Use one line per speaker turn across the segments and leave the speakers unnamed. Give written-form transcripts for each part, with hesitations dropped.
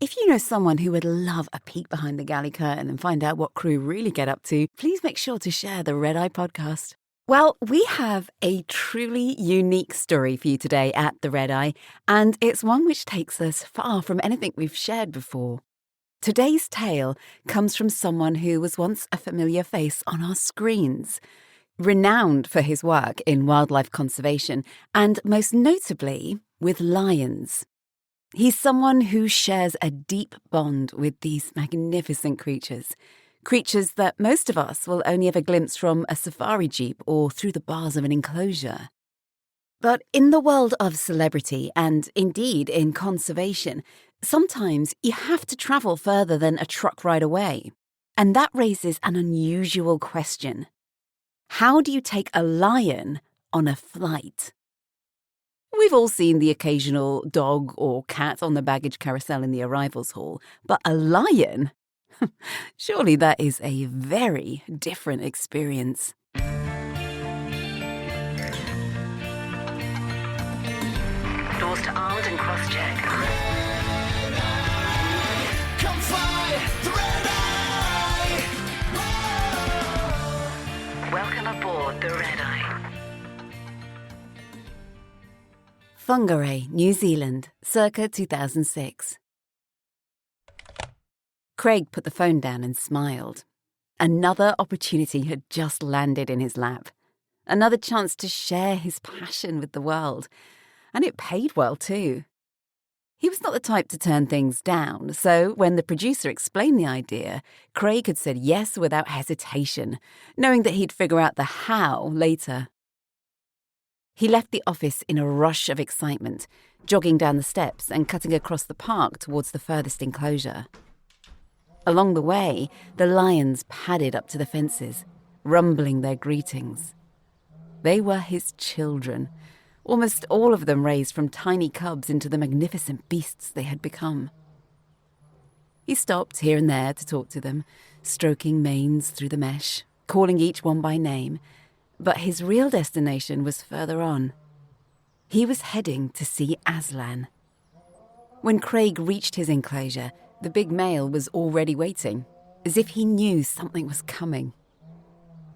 If you know someone who would love a peek behind the galley curtain and find out what crew really get up to, please make sure to share the Red Eye podcast. Well, we have a truly unique story for you today at the Red Eye, and it's one which takes us far from anything we've shared before. Today's tale comes from someone who was once a familiar face on our screens, renowned for his work in wildlife conservation, and most notably with lions. He's someone who shares a deep bond with these magnificent creatures that most of us will only ever glimpse from a safari jeep or through the bars of an enclosure. But in the world of celebrity, and indeed in conservation, sometimes you have to travel further than a truck ride away. And that raises an unusual question. How do you take a lion on a flight? We've all seen the occasional dog or cat on the baggage carousel in the arrivals hall, but a lion? Surely that is a very different experience. Doors to armed and cross-check. Come fly the Red Eye! Welcome aboard the Red Eye. Whangarei, New Zealand, circa 2006. Craig put the phone down and smiled. Another opportunity had just landed in his lap. Another chance to share his passion with the world. And it paid well too. He was not the type to turn things down, so when the producer explained the idea, Craig had said yes without hesitation, knowing that he'd figure out the how later. He left the office in a rush of excitement, jogging down the steps and cutting across the park towards the furthest enclosure. Along the way, the lions padded up to the fences, rumbling their greetings. They were his children, almost all of them raised from tiny cubs into the magnificent beasts they had become. He stopped here and there to talk to them, stroking manes through the mesh, calling each one by name, but his real destination was further on. He was heading to see Aslan. When Craig reached his enclosure, the big male was already waiting, as if he knew something was coming.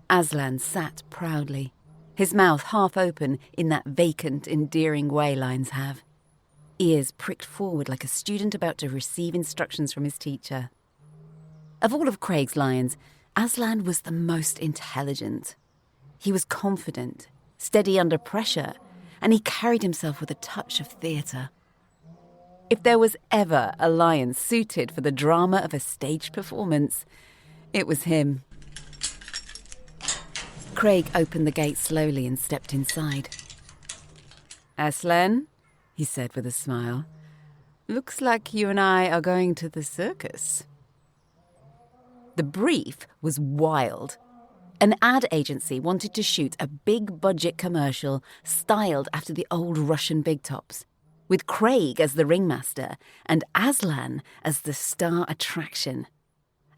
Aslan sat proudly, his mouth half open in that vacant, endearing way lions have. Ears pricked forward like a student about to receive instructions from his teacher. Of all of Craig's lions, Aslan was the most intelligent. He was confident, steady under pressure, and he carried himself with a touch of theatre. If there was ever a lion suited for the drama of a staged performance, it was him. Craig opened the gate slowly and stepped inside. "Aslan," he said with a smile, "looks like you and I are going to the circus." The brief was wild. An ad agency wanted to shoot a big-budget commercial styled after the old Russian big tops, with Craig as the ringmaster and Aslan as the star attraction.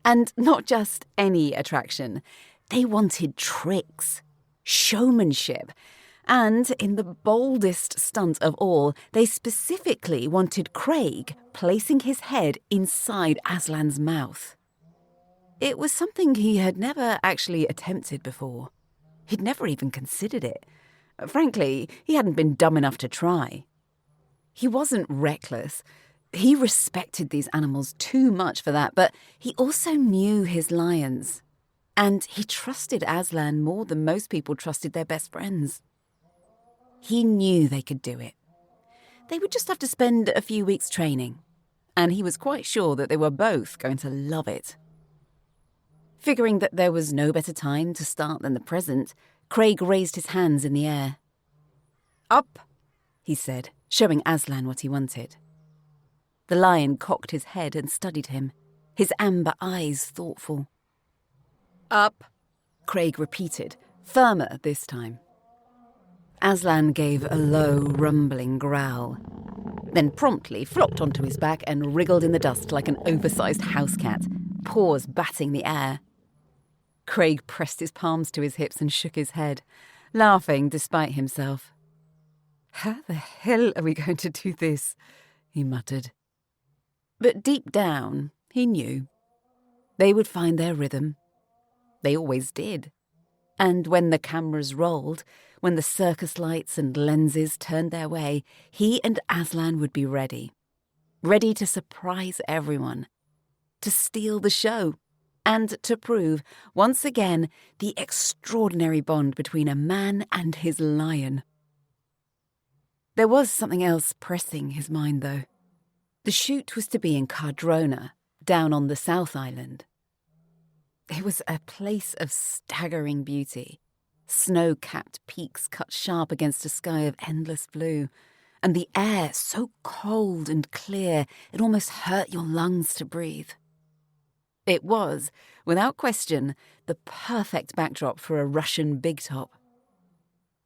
And not just any attraction. They wanted tricks, showmanship, and in the boldest stunt of all, they specifically wanted Craig placing his head inside Aslan's mouth. It was something he had never actually attempted before. He'd never even considered it. Frankly, he hadn't been dumb enough to try. He wasn't reckless. He respected these animals too much for that, but he also knew his lions. And he trusted Aslan more than most people trusted their best friends. He knew they could do it. They would just have to spend a few weeks training, and he was quite sure that they were both going to love it. Figuring that there was no better time to start than the present, Craig raised his hands in the air. "Up," he said, showing Aslan what he wanted. The lion cocked his head and studied him, his amber eyes thoughtful. "Up," Craig repeated, firmer this time. Aslan gave a low, rumbling growl, then promptly flopped onto his back and wriggled in the dust like an oversized house cat, paws batting the air. Craig pressed his palms to his hips and shook his head, laughing despite himself. "How the hell are we going to do this?" he muttered. But deep down, he knew. They would find their rhythm. They always did. And when the cameras rolled, when the circus lights and lenses turned their way, he and Aslan would be ready. Ready to surprise everyone. To steal the show. And to prove, once again, the extraordinary bond between a man and his lion. There was something else pressing his mind, though. The shoot was to be in Cardrona, down on the South Island. It was a place of staggering beauty. Snow-capped peaks cut sharp against a sky of endless blue, and the air so cold and clear it almost hurt your lungs to breathe. It was, without question, the perfect backdrop for a Russian big top.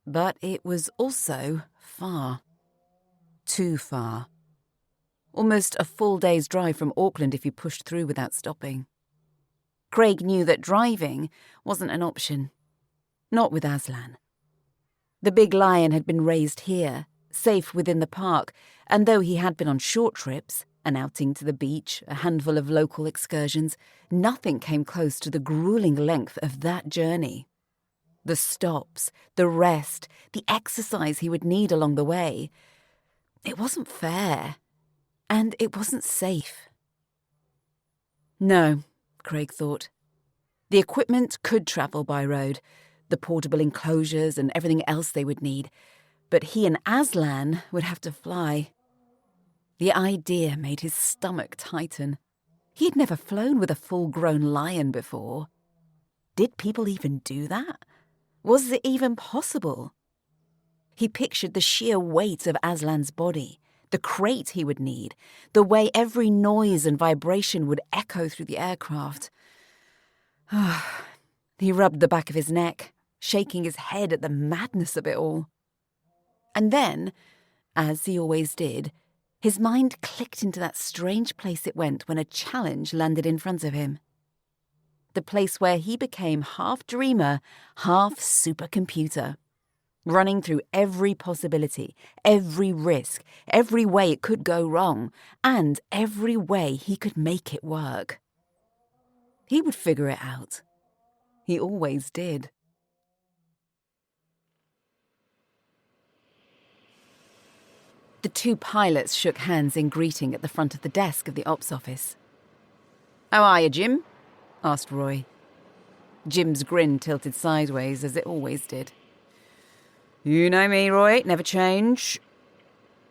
But it was also far. Too far. Almost a full day's drive from Auckland if you pushed through without stopping. Craig knew that driving wasn't an option. Not with Aslan. The big lion had been raised here, safe within the park, and though he had been on short trips, an outing to the beach, a handful of local excursions, nothing came close to the grueling length of that journey. The stops, the rest, the exercise he would need along the way. It wasn't fair, and it wasn't safe. No, Craig thought. The equipment could travel by road, the portable enclosures and everything else they would need, but he and Aslan would have to fly. The idea made his stomach tighten. He had never flown with a full-grown lion before. Did people even do that? Was it even possible? He pictured the sheer weight of Aslan's body, the crate he would need, the way every noise and vibration would echo through the aircraft. He rubbed the back of his neck, shaking his head at the madness of it all. And then, as he always did, his mind clicked into that strange place it went when a challenge landed in front of him. The place where he became half dreamer, half supercomputer, running through every possibility, every risk, every way it could go wrong, and every way he could make it work. He would figure it out. He always did. The two pilots shook hands in greeting at the front of the desk of the ops office. "How are you, Jim?" asked Roy. Jim's grin tilted sideways, as it always did. "You know me, Roy, never change."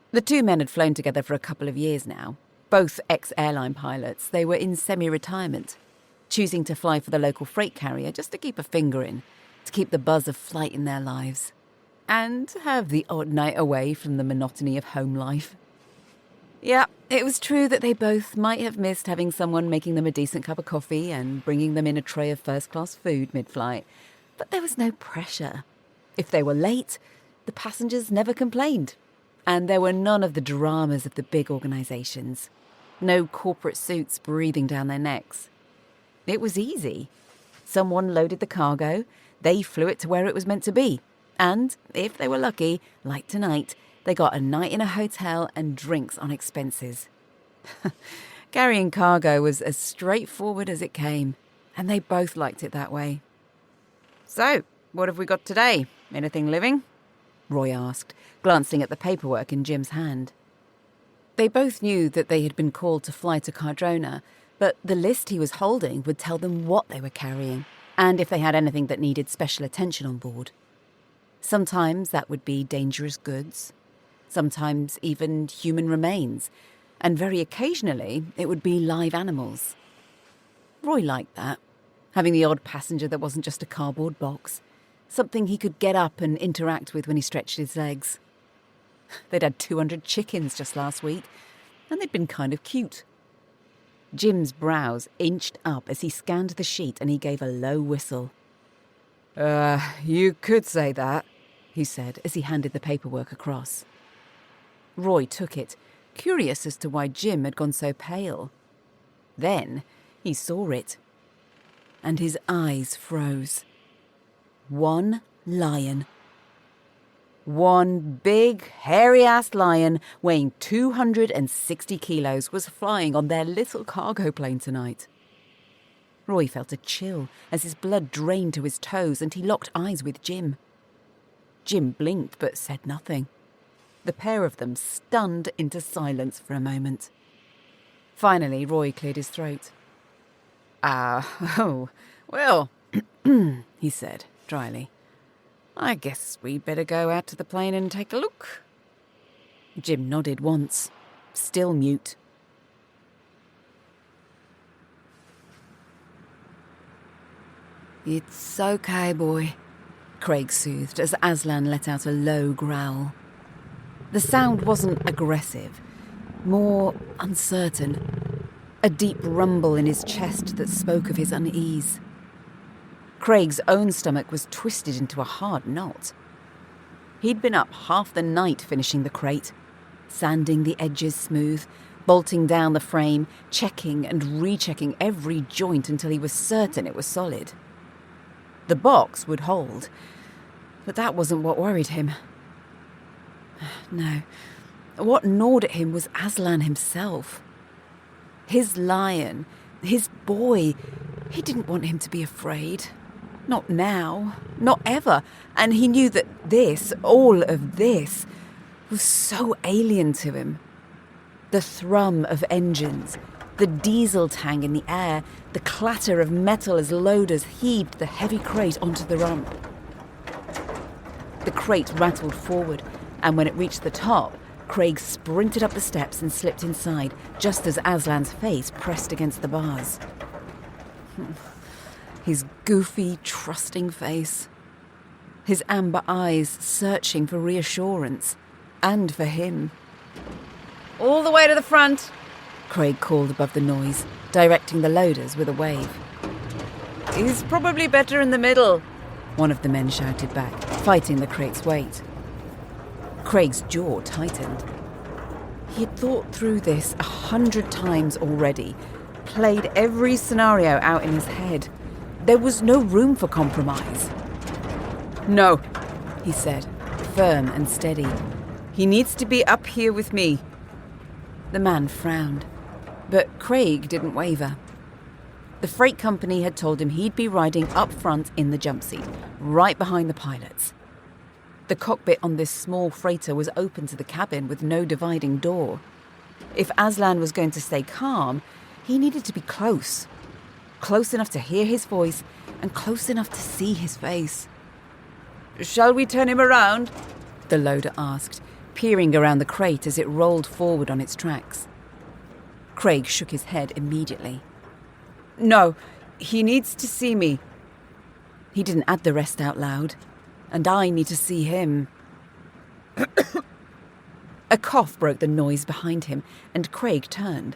The two men had flown together for a couple of years now. Both ex-airline pilots, they were in semi-retirement, choosing to fly for the local freight carrier just to keep a finger in, to keep the buzz of flight in their lives, and have the odd night away from the monotony of home life. Yeah, it was true that they both might have missed having someone making them a decent cup of coffee and bringing them in a tray of first-class food mid-flight, but there was no pressure. If they were late, the passengers never complained, and there were none of the dramas of the big organisations. No corporate suits breathing down their necks. It was easy. Someone loaded the cargo, they flew it to where it was meant to be, and, if they were lucky, like tonight, they got a night in a hotel and drinks on expenses. Carrying cargo was as straightforward as it came, and they both liked it that way. "So, what have we got today? Anything living?" Roy asked, glancing at the paperwork in Jim's hand. They both knew that they had been called to fly to Cardrona, but the list he was holding would tell them what they were carrying, and if they had anything that needed special attention on board. Sometimes that would be dangerous goods, sometimes even human remains, and very occasionally it would be live animals. Roy liked that, having the odd passenger that wasn't just a cardboard box, something he could get up and interact with when he stretched his legs. They'd had 200 chickens just last week, and they'd been kind of cute. Jim's brows inched up as he scanned the sheet and he gave a low whistle. You could say that," he said as he handed the paperwork across. Roy took it, curious as to why Jim had gone so pale. Then he saw it, and his eyes froze. One lion. One big, hairy-ass lion weighing 260 kilos was flying on their little cargo plane tonight. Roy felt a chill as his blood drained to his toes and he locked eyes with Jim. Jim blinked but said nothing. The pair of them stunned into silence for a moment. Finally, Roy cleared his throat. Well, he said dryly. I guess we'd better go out to the plane and take a look. Jim nodded once, still mute. It's okay, boy, Craig soothed as Aslan let out a low growl. The sound wasn't aggressive, more uncertain. A deep rumble in his chest that spoke of his unease. Craig's own stomach was twisted into a hard knot. He'd been up half the night finishing the crate, sanding the edges smooth, bolting down the frame, checking and rechecking every joint until he was certain it was solid. The box would hold, but that wasn't what worried him. No, what gnawed at him was Aslan himself. His lion, his boy, he didn't want him to be afraid. Not now, not ever. And he knew that this, all of this, was so alien to him. The thrum of engines, the diesel tang in the air, the clatter of metal as loaders heaved the heavy crate onto the rump. The crate rattled forward, and when it reached the top, Craig sprinted up the steps and slipped inside, just as Aslan's face pressed against the bars. His goofy, trusting face. His amber eyes searching for reassurance, and for him. All the way to the front, Craig called above the noise, directing the loaders with a wave. He's probably better in the middle, one of the men shouted back, fighting the crate's weight. Craig's jaw tightened. He had thought through this 100 times already, played every scenario out in his head. There was no room for compromise. No, he said, firm and steady. He needs to be up here with me. The man frowned, but Craig didn't waver. The freight company had told him he'd be riding up front in the jump seat, right behind the pilots. The cockpit on this small freighter was open to the cabin with no dividing door. If Aslan was going to stay calm, he needed to be close. Close enough to hear his voice and close enough to see his face. Shall we turn him around? The loader asked, peering around the crate as it rolled forward on its tracks. Craig shook his head immediately. No, he needs to see me. He didn't add the rest out loud. And I need to see him. A cough broke the noise behind him, and Craig turned.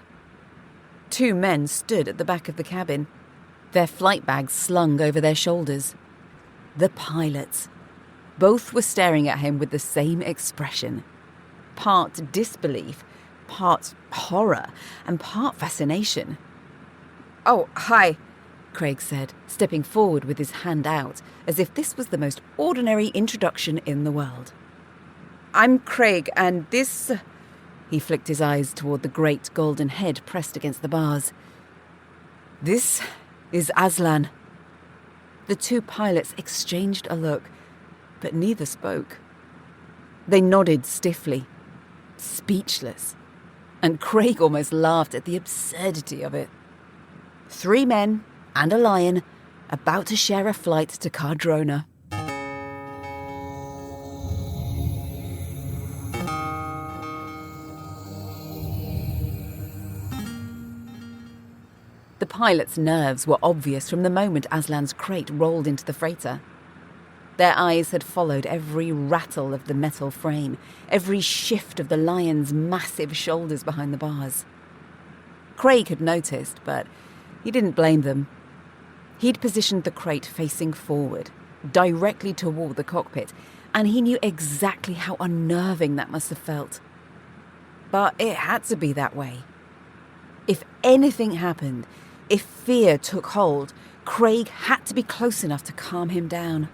Two men stood at the back of the cabin, their flight bags slung over their shoulders. The pilots. Both were staring at him with the same expression. Part disbelief, part horror, and part fascination. Oh, hi, Craig said, stepping forward with his hand out, as if this was the most ordinary introduction in the world. I'm Craig, and this... He flicked his eyes toward the great golden head pressed against the bars. This is Aslan. The two pilots exchanged a look, but neither spoke. They nodded stiffly, speechless, and Craig almost laughed at the absurdity of it. 3 men and a lion about to share a flight to Cardrona. The pilots' nerves were obvious from the moment Aslan's crate rolled into the freighter. Their eyes had followed every rattle of the metal frame, every shift of the lion's massive shoulders behind the bars. Craig had noticed, but he didn't blame them. He'd positioned the crate facing forward, directly toward the cockpit, and he knew exactly how unnerving that must have felt. But it had to be that way. If anything happened, if fear took hold, Craig had to be close enough to calm him down.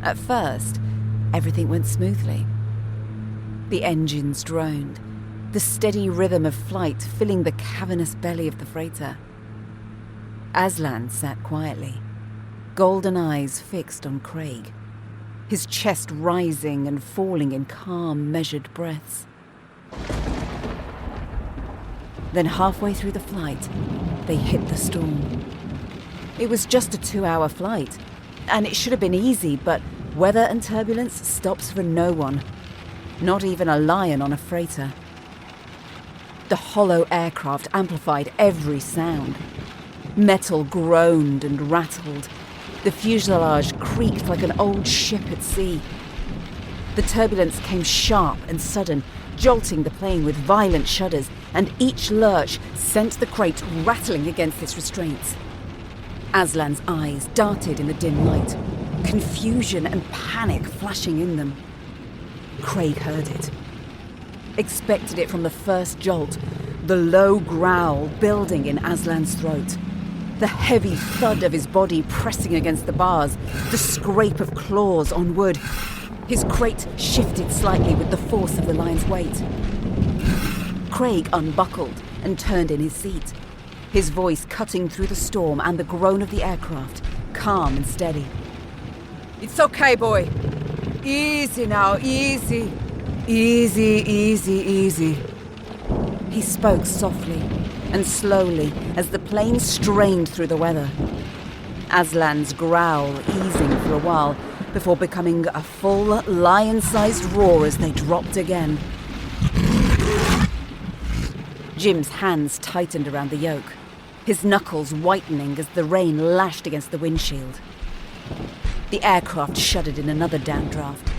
At first, everything went smoothly. The engines droned, the steady rhythm of flight filling the cavernous belly of the freighter. Aslan sat quietly, golden eyes fixed on Craig, his chest rising and falling in calm, measured breaths. Then halfway through the flight, they hit the storm. It was just a 2-hour flight, and it should have been easy, but weather and turbulence stops for no one, not even a lion on a freighter. The hollow aircraft amplified every sound. Metal groaned and rattled. The fuselage creaked like an old ship at sea. The turbulence came sharp and sudden, jolting the plane with violent shudders, and each lurch sent the crate rattling against its restraints. Aslan's eyes darted in the dim light, confusion and panic flashing in them. Craig heard it. Expected it from the first jolt, the low growl building in Aslan's throat. The heavy thud of his body pressing against the bars, the scrape of claws on wood. His crate shifted slightly with the force of the lion's weight. Craig unbuckled and turned in his seat, his voice cutting through the storm and the groan of the aircraft, calm and steady. "It's okay, boy. Easy now, easy. Easy, easy, easy." He spoke softly and slowly as the plane strained through the weather. Aslan's growl easing for a while before becoming a full, lion-sized roar as they dropped again. Jim's hands tightened around the yoke, his knuckles whitening as the rain lashed against the windshield. The aircraft shuddered in another downdraft.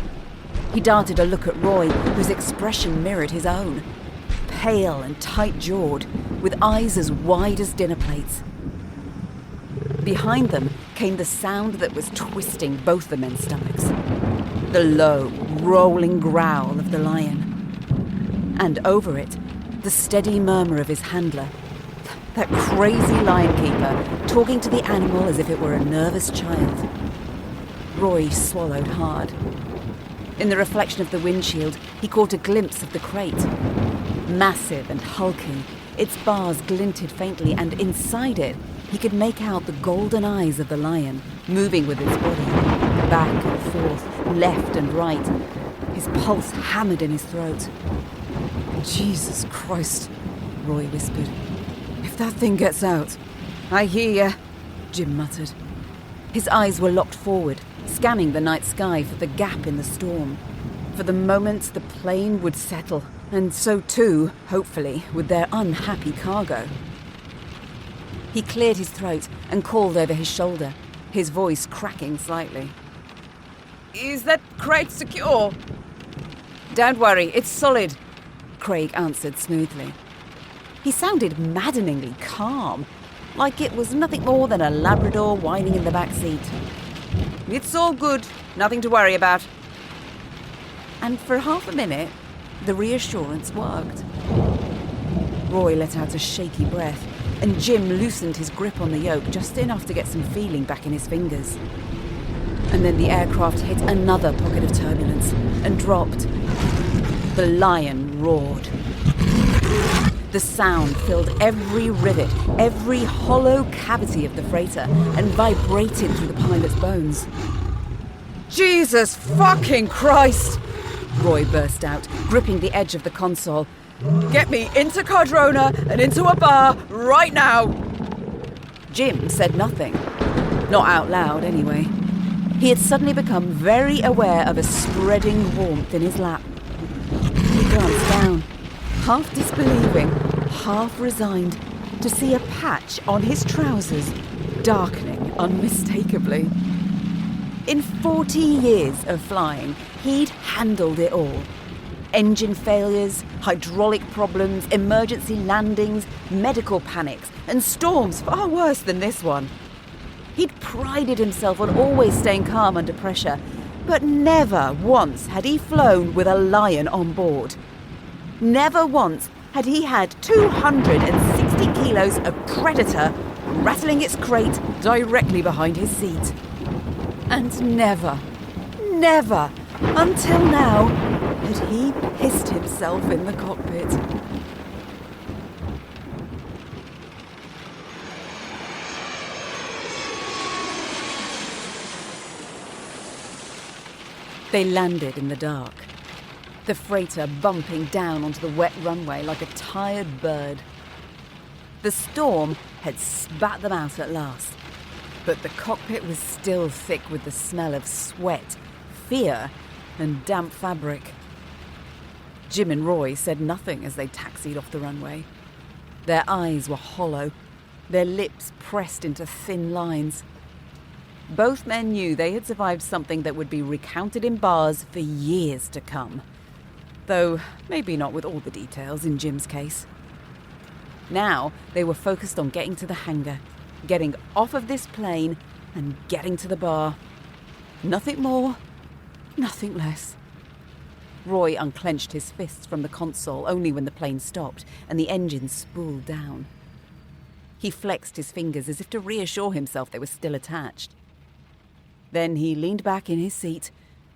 He darted a look at Roy, whose expression mirrored his own, pale and tight-jawed, with eyes as wide as dinner plates. Behind them came the sound that was twisting both the men's stomachs, the low, rolling growl of the lion. And over it, the steady murmur of his handler, that crazy lion keeper talking to the animal as if it were a nervous child. Roy swallowed hard. In the reflection of the windshield, he caught a glimpse of the crate. Massive and hulking, its bars glinted faintly, and inside it, he could make out the golden eyes of the lion, moving with its body, back and forth, left and right. His pulse hammered in his throat. "Jesus Christ," Roy whispered. "If that thing gets out." "I hear ya," Jim muttered. His eyes were locked forward, scanning the night sky for the gap in the storm, for the moment the plane would settle, and so too, hopefully, would their unhappy cargo. He cleared his throat and called over his shoulder, his voice cracking slightly. "Is that crate secure?" "Don't worry, it's solid," Craig answered smoothly. He sounded maddeningly calm, like it was nothing more than a Labrador whining in the back seat. "It's all good, nothing to worry about." And for half a minute, the reassurance worked. Roy let out a shaky breath, and Jim loosened his grip on the yoke just enough to get some feeling back in his fingers. And then the aircraft hit another pocket of turbulence and dropped. The lion roared. The sound filled every rivet, every hollow cavity of the freighter, and vibrated through the pilot's bones. "Jesus fucking Christ!" Roy burst out, gripping the edge of the console. "Get me into Cardrona and into a bar right now!" Jim said nothing. Not out loud, anyway. He had suddenly become very aware of a spreading warmth in his lap. He glanced down, half disbelieving, half resigned, to see a patch on his trousers, darkening unmistakably. In 40 years of flying, he'd handled it all. Engine failures, hydraulic problems, emergency landings, medical panics, and storms far worse than this one. He'd prided himself on always staying calm under pressure, but never once had he flown with a lion on board. Never once had he had 260 kilos of predator rattling its crate directly behind his seat. And never, Never, until now, had he pissed himself in the cockpit. They landed in the dark, the freighter bumping down onto the wet runway like a tired bird. The storm had spat them out at last, but the cockpit was still thick with the smell of sweat, fear, and damp fabric. Jim and Roy said nothing as they taxied off the runway. Their eyes were hollow, their lips pressed into thin lines. Both men knew they had survived something that would be recounted in bars for years to come. Though maybe not with all the details in Jim's case. Now they were focused on getting to the hangar, getting off of this plane and getting to the bar. Nothing more, nothing less. Roy unclenched his fists from the console only when the plane stopped and the engine spooled down. He flexed his fingers as if to reassure himself they were still attached. Then he leaned back in his seat,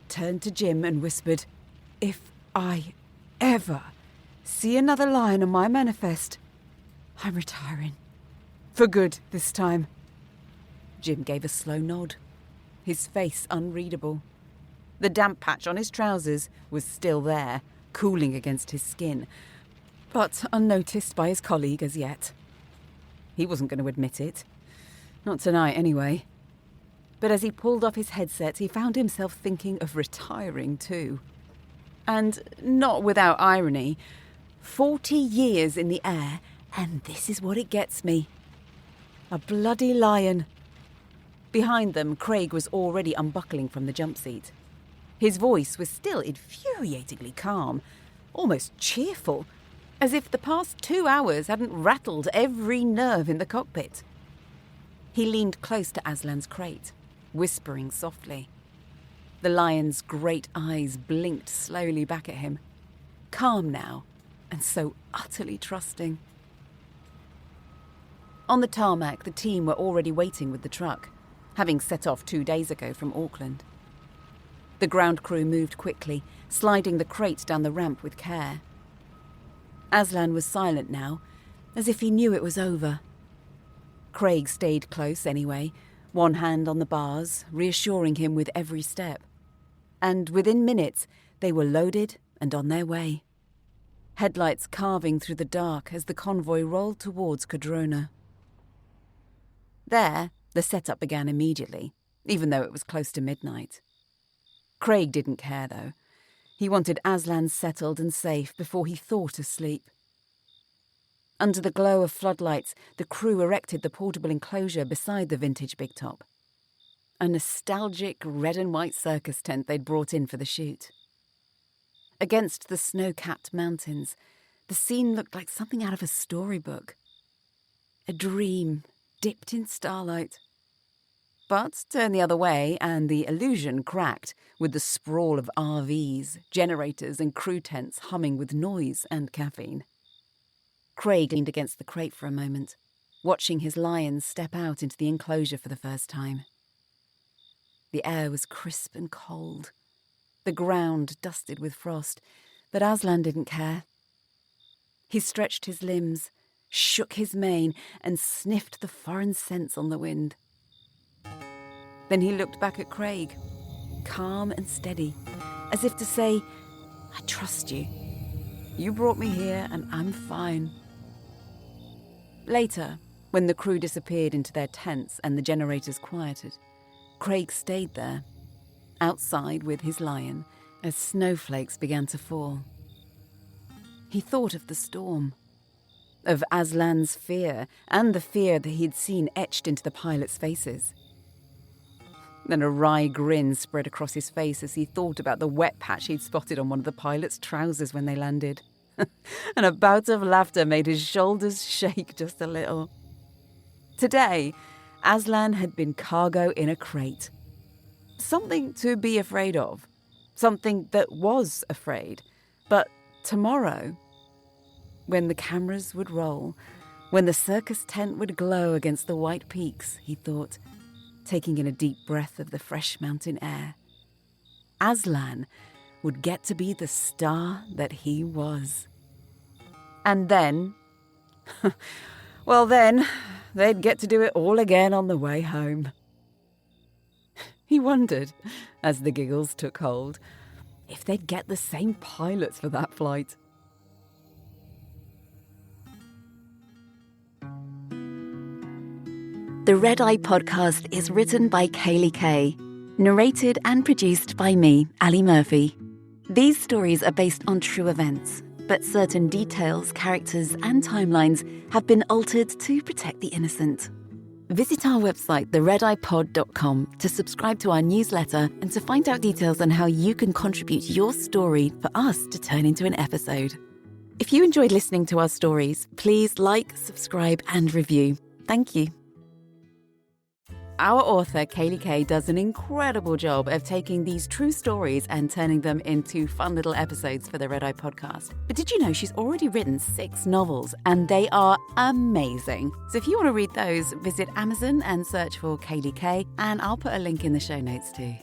turned to Jim and whispered, "If I ever see another line on my manifest, I'm retiring. For good this time." Jim gave a slow nod, his face unreadable. The damp patch on his trousers was still there, cooling against his skin, but unnoticed by his colleague as yet. He wasn't going to admit it. Not tonight, anyway. But as he pulled off his headset, he found himself thinking of retiring too. And not without irony, 40 years in the air, and this is what it gets me. A bloody lion. Behind them, Craig was already unbuckling from the jump seat. His voice was still infuriatingly calm, almost cheerful, as if the past 2 hours hadn't rattled every nerve in the cockpit. He leaned close to Aslan's crate, whispering softly. The lion's great eyes blinked slowly back at him, calm now and so utterly trusting. On the tarmac, the team were already waiting with the truck, having set off 2 days ago from Auckland. The ground crew moved quickly, sliding the crate down the ramp with care. Aslan was silent now, as if he knew it was over. Craig stayed close anyway, one hand on the bars, reassuring him with every step. And within minutes, they were loaded and on their way. Headlights carving through the dark as the convoy rolled towards Cardrona. There, the setup began immediately, even though it was close to midnight. Craig didn't care, though. He wanted Aslan settled and safe before he thought of sleep. Under the glow of floodlights, the crew erected the portable enclosure beside the vintage big top. A nostalgic red and white circus tent they'd brought in for the shoot. Against the snow-capped mountains, the scene looked like something out of a storybook. A dream dipped in starlight. But turn the other way and the illusion cracked with the sprawl of RVs, generators and crew tents humming with noise and caffeine. Craig leaned against the crate for a moment, watching his lions step out into the enclosure for the first time. The air was crisp and cold, the ground dusted with frost, but Aslan didn't care. He stretched his limbs, shook his mane, and sniffed the foreign scents on the wind. Then he looked back at Craig, calm and steady, as if to say, "I trust you. You brought me here and I'm fine." Later, when the crew disappeared into their tents and the generators quieted, Craig stayed there, outside with his lion, as snowflakes began to fall. He thought of the storm, of Aslan's fear and the fear that he'd seen etched into the pilots' faces. Then a wry grin spread across his face as he thought about the wet patch he'd spotted on one of the pilots' trousers when they landed. And a bout of laughter made his shoulders shake just a little. Today, Aslan had been cargo in a crate. Something to be afraid of. Something that was afraid. But tomorrow, when the cameras would roll, when the circus tent would glow against the white peaks, he thought, taking in a deep breath of the fresh mountain air, Aslan would get to be the star that he was. And then, well then, they'd get to do it all again on the way home. He wondered, as the giggles took hold, if they'd get the same pilots for that flight.
The Red Eye podcast is written by Kaylee Kay, narrated and produced by me, Ali Murphy. These stories are based on true events, but certain details, characters, and timelines have been altered to protect the innocent. Visit our website, theredeyepod.com, to subscribe to our newsletter and to find out details on how you can contribute your story for us to turn into an episode. If you enjoyed listening to our stories, please like, subscribe, and review. Thank you.
Our author, Kaylee Kay, does an incredible job of taking these true stories and turning them into fun little episodes for the Red Eye podcast. But did you know she's already written 6 novels, and they are amazing? So if you want to read those, visit Amazon and search for Kaylee Kay, and I'll put a link in the show notes too.